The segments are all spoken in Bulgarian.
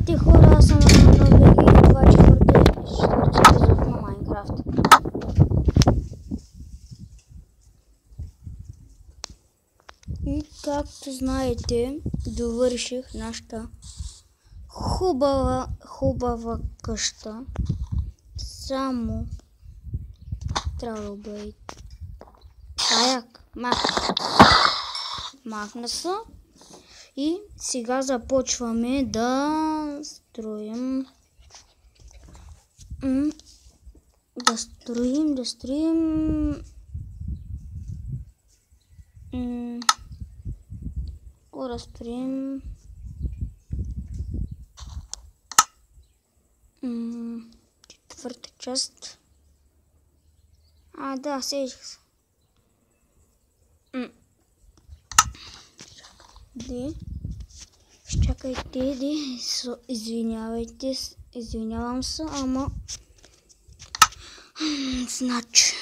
Здравейте хора, аз съм Нови и това е четвърти епизод на Майнкрафт. И както знаете, довърших нашата хубава къща. Само трябва да бъде каяк. Махна се. И сега започваме да строим. Да строим. Какво да строим? Четвърта част. Да, сетих се. Чакайте, извинявам се, ама значи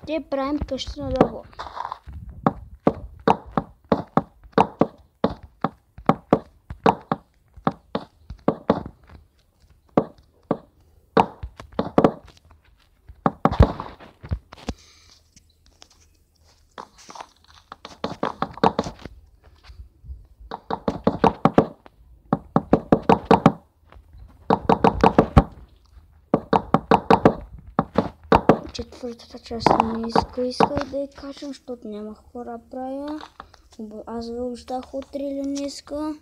ще правим къща на дърво. Четвъртата част не исках да я качам, защото нямах хора да правя. Аз ви обещах утре или днеска.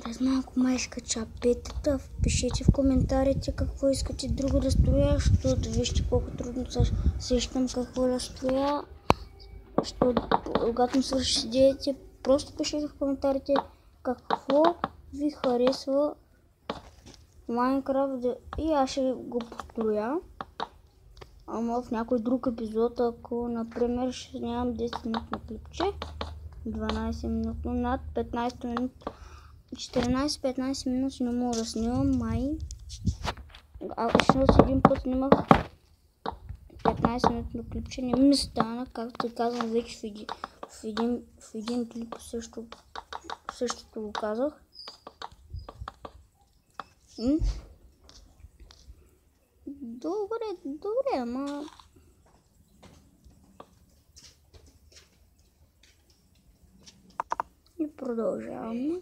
Да знам, ако май скача петата, пишете в коментарите какво искате друго да строя, защото вижте колко трудно сещам какво да строя. Защото когато ми свърши с идеите, просто пишете в коментарите какво ви харесва Майнкрафт и аз ще го построя. Ама в някой друг епизод, ако например ще нямам 10 минутно клипче, 12 минутно, над 15 минути, 14-15 минути не мога да снимам, май. Защото един път снимах 15 минутно клипче, не ми стана, както казвам вече в един клип същото го казах. Добре, ама и продължаваме.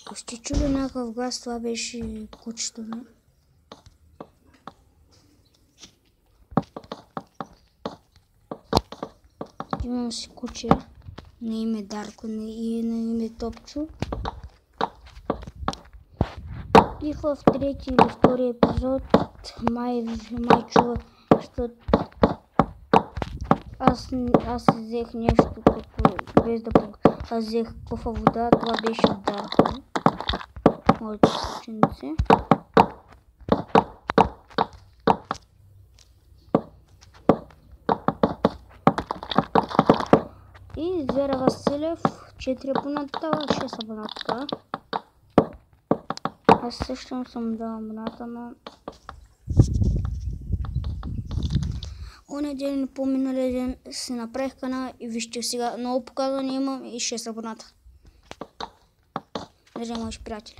Ако сте чули някакъв глас, това беше кучето ми. Имам си куче на име Дарко и на име Топчо. И в трети или втори епизод май чува, защото аз взех нещо като без да аз взех кофа вода, това беше от Дарко, моите ученици. И Зера Василев, 4 абоната, 6 абоната. Аз също съм дал абоната, но оня ден, по-миналия ден си направих канал и вижте сега много показвания имам и 6 абоната. Даже моите приятели.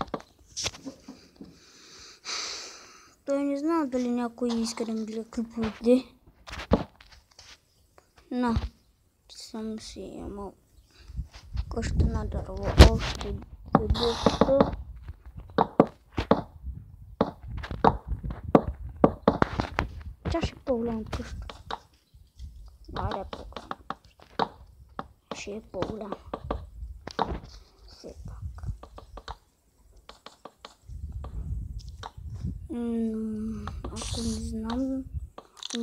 Той не знае дали някой иска да ми гледа клиповете. Но съм си имал къща на дърво, още доста. Тя ще е по-голяма къща. Аре, по-голяма къща. Ще е по-голяма. Все пак. Ако не знам,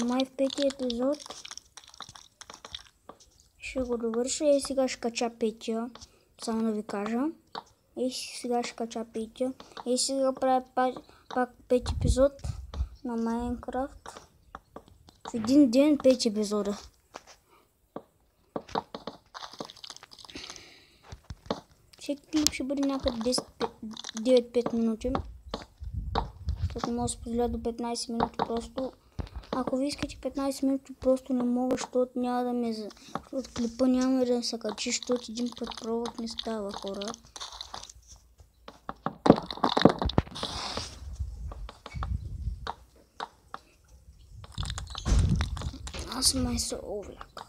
май в петия епизод ще го довърша и сега ще кача петия, само да ви кажа. И сега ще кача 5. И сега правя пак 5 епизод на Майнкрафт. В един ден 5 епизода. Всеки клип ще бъде някъде 9-5 минути. Защото може да се позволя до 15 минути просто. Ако ви искате 15 минути, просто не мога, защото няма да ме... Защото клипа няма да се качи, защото един път пробвах не става, хора. Аз май се увляка.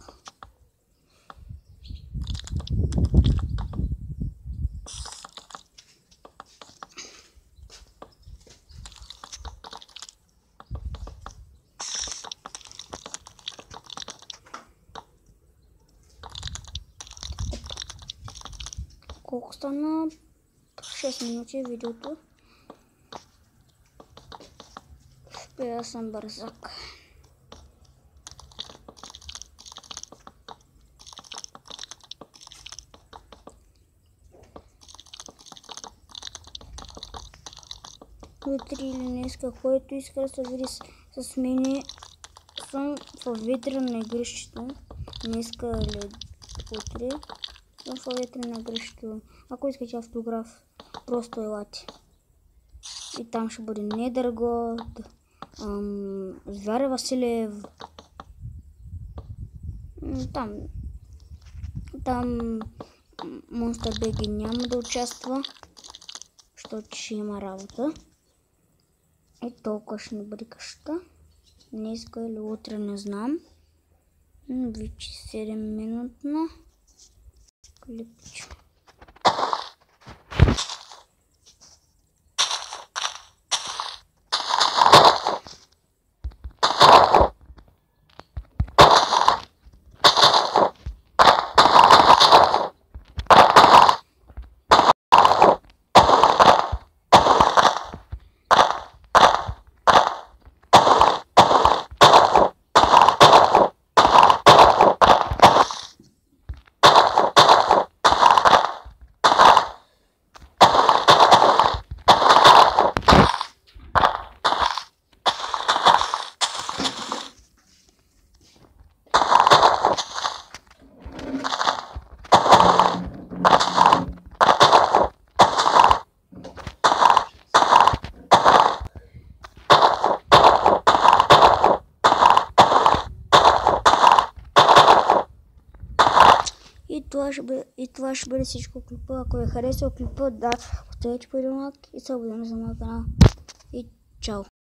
Колко стана? 6 минути видеото. Аз съм бързак. Утре или днеска, който иска да се види с мене, съм в ветрено игрището. Днеска или утре съм в ветрено игрището. Ако искате автограф, просто елате. И там ще бъде Недъргод, Звяра Василев. Там Монстър БГ няма да участва, защото ще има работа. И толкова ще не бъде къщата. Днеска или утре не знам. Вече 7 минутна клипче. И това ще бъде всичко клипа. Ако ви харесва клипа, да, оставете лайк и се абонирайте за моя канал. И чао!